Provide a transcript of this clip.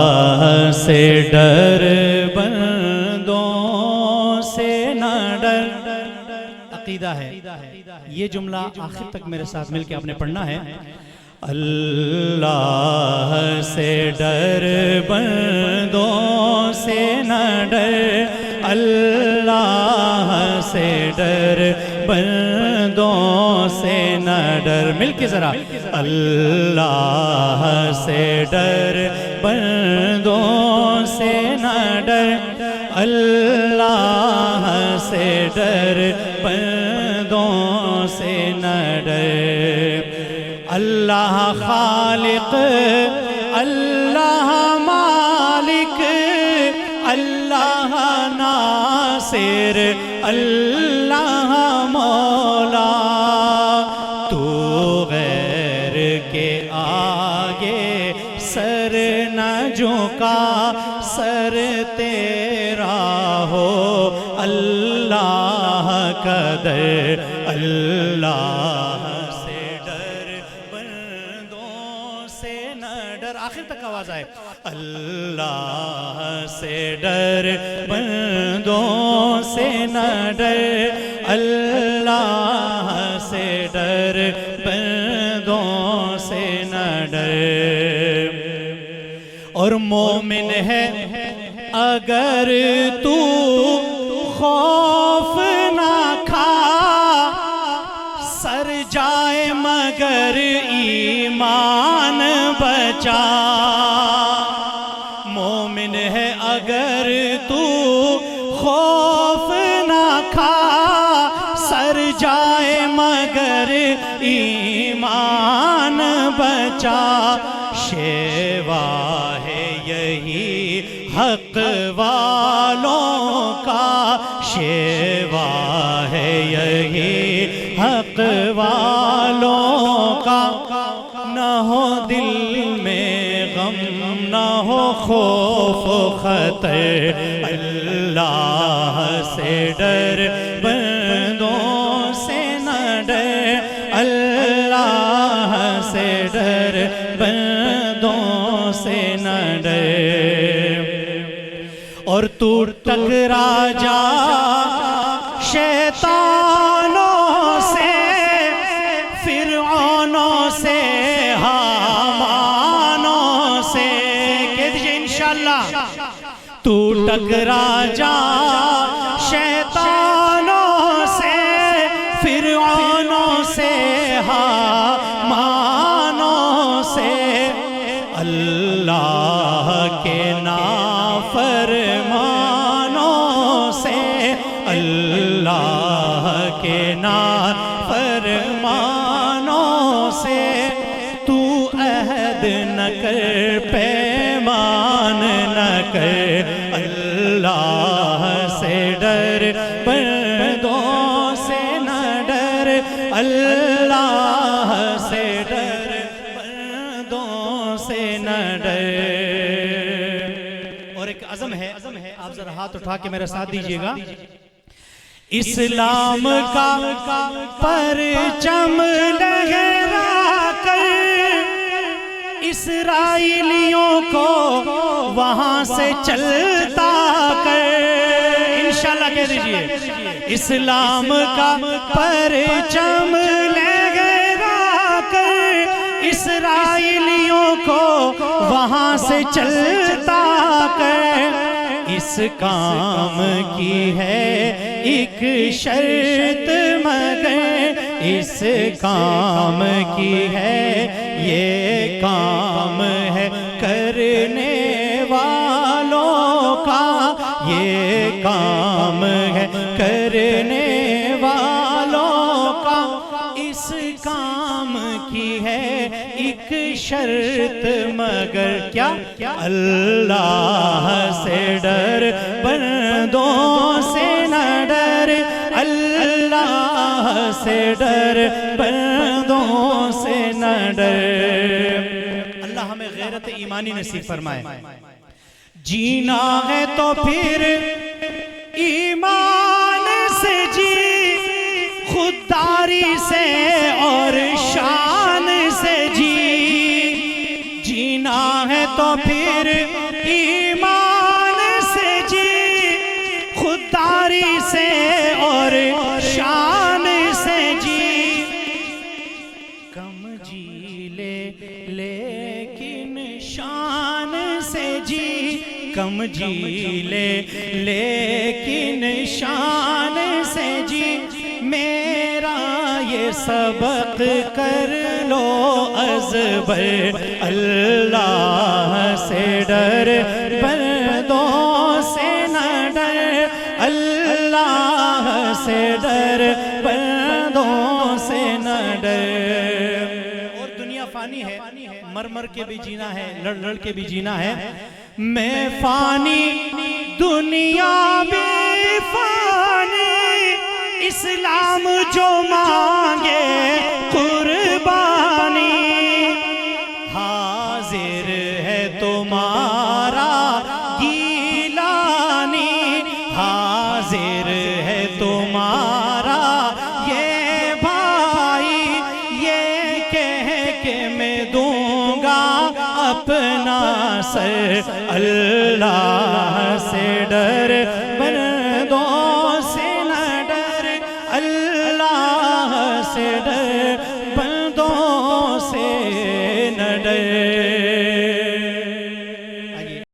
اللہ سے ڈر بندوں سے نہ ڈر. عقیدہ ہے یہ جملہ آخر تک میرے ساتھ مل کے آپ نے پڑھنا ہے. اللہ سے ڈر بندوں سے نہ ڈر, اللہ سے ڈر بندوں سے نہ ڈر. مل کے ذرا. اللہ سے ڈر بندوں سے نہ ڈر, اللہ سے ڈر بندوں سے نہ ڈر. اللہ خالق, اللہ مالک, اللہ ناصر, اللہ مولا. تو غیر کے آگے سر نہ جھکا, سر تیرا ہو اللہ کا در. اللہ سے ڈر بندوں سے نہ ڈر. آخر تک آواز آئے. اللہ سے ڈر بندوں سے نہ ڈر, اللہ سے ڈر بندوں سے نہ ڈر. اور مومن ہے اگر تو خوف نہ کھا, سر جائے مگر ایمان بچا. مومن ہے اگر تو خوف نہ کھا, سر جائے مگر ایمان بچا. شیوا ہے یہی حق والوں کا, شیوا ہے یہی حق والوں کا. نہ ہو دل میں غم, نہ ہو خوف و خطر, اللہ سے ڈر بندوں سے نہ ڈر, اللہ سے ڈر بندوں سے نہ ڈر. اور تو ٹکرا جا شیطانوں سے, فرعونوں سے, حامانوں سے. کہہ دیجئے انشاءاللہ. تو ٹکرا جا شیطانوں سے, فرعونوں سے, حامانوں سے. اللہ کے نافرمانوں سے, اللہ کے نافرمانوں سے. تو عہد نہ کر, پیمان نہ کر, اللہ سے ڈر بندوں سے نہ ڈر, اللہ سے ڈر بندوں سے نہ ڈر. اور ایک عزم ہے, آپ ذرا ہاتھ اٹھا کے میرا ساتھ دیجئے گا. اسلام کا پرچم لہرا کر, اسرائیلیوں کو وہاں سے چلتا کر. انشاءاللہ کہہ دیجئے. اسلام کا پرچم لہرا کر, اسرائیلیوں کو وہاں سے چلتا کر. اس کام کی ہے ایک شرط مگر, اس کام کی ہے یہ کام ہے کرنے والوں کا, یہ کام ہے کرنے والوں کا. اس کام کی ہے ایک شرط مگر کیا, اللہ سے ڈر بندوں سے نہ ڈر, اللہ سے ڈر بندوں سے نہ ڈر. اللہ ہمیں غیرت ایمانی نصیب فرمائے. جینا ہے تو پھر ایمان سے جی, خودداری سے اور شان سے جی. جینا ہے تو پھر سے جی کم جی لے لیکن شان سے جی میرا یہ سبق کر لو ازبر اللہ سے ڈر بندوں سے نہ ڈر اللہ سے ڈر بندوں سے نہ ڈر اور دنیا فانی ہے مر مر کے بھی جینا ہے لڑ لڑ کے بھی جینا ہے میں فانی دنیا بھی فانی اسلام جو مانگے قربانی حاضر ہے تمہارا گیلانی حاضر ہے تمہارا یہ بھائی یہ کہہ کہ میں دوں گا اپنا سر اللہ سے ڈر بندوں سے نہ ڈر اللہ سے ڈر